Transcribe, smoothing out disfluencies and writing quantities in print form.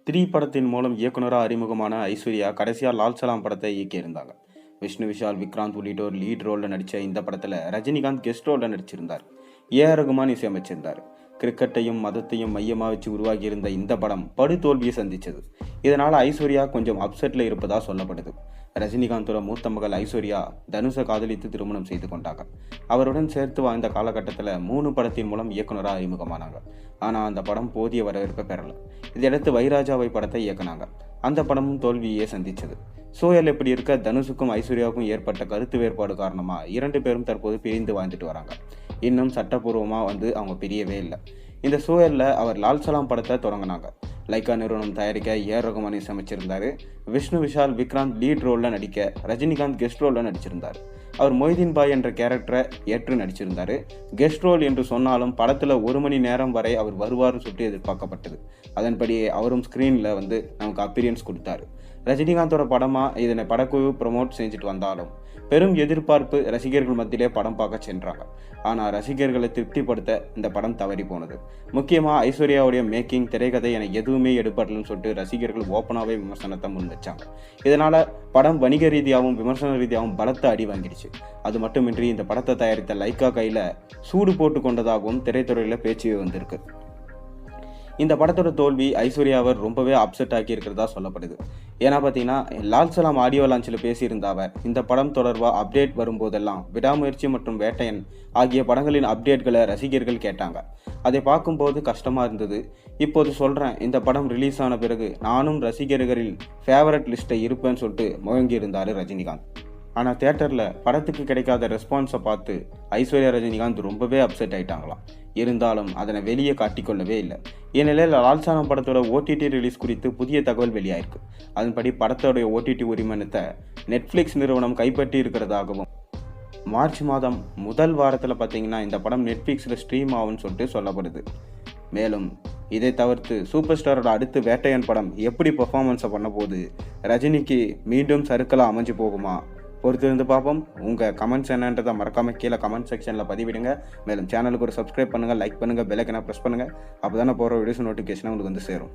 Three படத்தின் மூலம் இயக்குனரா அறிமுகமான ஐஸ்வர்யா கடைசியா லால் சலாம் படத்தை இயக்கியிருந்தாங்க. விஷ்ணு விஷால், விக்ராந்த் உள்ளிட்டோர் லீட் ரோல்ல நடிச்ச இந்த படத்துல ரஜினிகாந்த் கெஸ்ட் ரோல்ல நடிச்சிருந்தார். ஏஆர் ரகுமான் இசையமைச்சிருந்தார். கிரிக்கெட்டையும் மதத்தையும் மையமா வச்சு உருவாகியிருந்த இந்த படம் படுதோல்வியை சந்திச்சது. இதனால ஐஸ்வர்யா கொஞ்சம் அப்செட்ல இருப்பதா சொல்லப்படுது. ரஜினிகாந்தோட மூத்த மகள் ஐஸ்வர்யா தனுஷை காதலித்து திருமணம் செய்து கொண்டாங்க. அவருடன் சேர்த்து வாழ்ந்த காலகட்டத்தில் 3 படத்தின் மூலம் இயக்குனராக அறிமுகமானாங்க. ஆனால் அந்த படம் போதிய வரவேற்பை பெறல. இதையடுத்து வைராஜாவை படத்தை இயக்குனாங்க. அந்த படமும் தோல்வியே சந்திச்சது. சூழல் எப்படி இருக்க, தனுஷுக்கும் ஐஸ்வர்யாவுக்கும் ஏற்பட்ட கருத்து வேறுபாடு காரணமா 2 பேரும் தற்போது பிரிந்து வாழ்ந்துட்டு வராங்க. இன்னும் சட்டப்பூர்வமா அவங்க பிரியவே இல்லை. இந்த சூழல்ல அவர் லால் சலாம் படத்தை தொடங்கினாங்க. லைக்கா நிறுவனம் தயாரிக்க ஏஆர் ரகுமான் இசையமைச்சிருந்தாரு. விஷ்ணு விஷால், விக்ராந்த் லீட் ரோல்ல நடிக்க, ரஜினிகாந்த் கெஸ்ட் ரோல்ல நடிச்சிருந்தார். அவர் மொய்தீன் பாய் என்ற கேரக்டரை ஏற்று நடிச்சிருந்தாரு. கெஸ்ட் ரோல் என்று சொன்னாலும் படத்துல 1 மணி நேரம் வரை அவர் வருவார்னு சொல்லிட்டு எதிர்பார்க்கப்பட்டது. அதன்படி அவரும் ஸ்கிரீன்ல நமக்கு அப்பீரியன்ஸ் கொடுத்தாரு. ரஜினிகாந்தோட படமா இதனை படக்குழு ப்ரமோட் செஞ்சுட்டு வந்தாலும் பெரும் எதிர்பார்ப்பு ரசிகர்கள் மத்தியிலே படம் பார்க்க சென்றாங்க. ஆனால் ரசிகர்களை திருப்திப்படுத்த இந்த படம் தவறி போனது. முக்கியமாக ஐஸ்வர்யாவுடைய மேக்கிங், திரைக்கதை என எதுவுமே எடுப்படலன்னு சொல்லிட்டு ரசிகர்கள் ஓப்பனாகவே விமர்சனத்தை முன் வச்சாங்க. இதனால படம் வணிக ரீதியாகவும் விமர்சன ரீதியாகவும் பலத்த அடி வாங்கிடுச்சு. அது மட்டுமின்றி இந்த படத்தை தயாரித்த லைக்கா கையில் சூடு போட்டு கொண்டதாகவும் திரைத்துறையில் பேச்சு வந்திருக்கு. இந்த படத்தோட தோல்வி ஐஸ்வர்யாவை ரொம்பவே அப்செட் ஆக்கி இருக்கிறதா சொல்லப்படுது. ஏன்னா பார்த்தீங்கன்னா, லால் சலாம் ஆடியோ லான்ச்சில் பேசியிருந்தாவ இந்த படம் தொடர்பாக அப்டேட் வரும்போதெல்லாம் விடாமுயற்சி மற்றும் வேட்டையன் ஆகிய படங்களின் அப்டேட்களை ரசிகர்கள் கேட்டாங்க. அதை பார்க்கும்போது கஷ்டமாக இருந்தது. இப்போது சொல்கிறேன், இந்த படம் ரிலீஸ் ஆன பிறகு நானும் ரசிகர்களின் ஃபேவரட் லிஸ்ட்டை இருப்பேன்னு சொல்லிட்டு முழங்கியிருந்தார் ரஜினிகாந்த். ஆனால் தியேட்டரில் படத்துக்கு கிடைக்காத ரெஸ்பான்ஸை பார்த்து ஐஸ்வர்யா, ரஜினிகாந்த் ரொம்பவே அப்செட் ஆகிட்டாங்களாம். இருந்தாலும் அதனை வெளியே காட்டிக்கொள்ளவே இல்லை. இந்நிலையில் லால் சலாம் படத்தோட ஓடிடி ரிலீஸ் குறித்து புதிய தகவல் வெளியாயிருக்கு. அதன்படி படத்தோடைய ஓடிடி உரிமனத்தை நெட்ஃப்ளிக்ஸ் நிறுவனம் கைப்பற்றி இருக்கிறதாகவும், மார்ச் மாதம் முதல் வாரத்தில் பார்த்தீங்கன்னா இந்த படம் நெட்ஃப்ளிக்ஸில் ஸ்ட்ரீம் ஆகும்னு சொல்லிட்டு சொல்லப்படுது. மேலும் இதை தவிர்த்து சூப்பர் ஸ்டாரோட அடுத்து வேட்டையன் படம் எப்படி பெர்ஃபார்மன்ஸை பண்ண போது, ரஜினிக்கு மீண்டும் சறுக்கலாக அமைஞ்சு போகுமா, பொறுத்திருந்து பார்ப்போம். உங்கள் கமெண்ட்ஸ் என்னன்றதை மறக்காமல் கீழே கமெண்ட் செக்ஷனில் பதிவிடுங்க. மேலும் சேனலுக்கு ஒரு சப்ஸ்கிரைப் பண்ணுங்கள், லைக் பண்ணுங்கள், பெல் ஐக்கனை ப்ரெஸ் பண்ணுங்கள். அப்போ தானே போகிற வீடியோஸ் நோட்டிஃபிகேஷன் உங்களுக்கு சேரும்.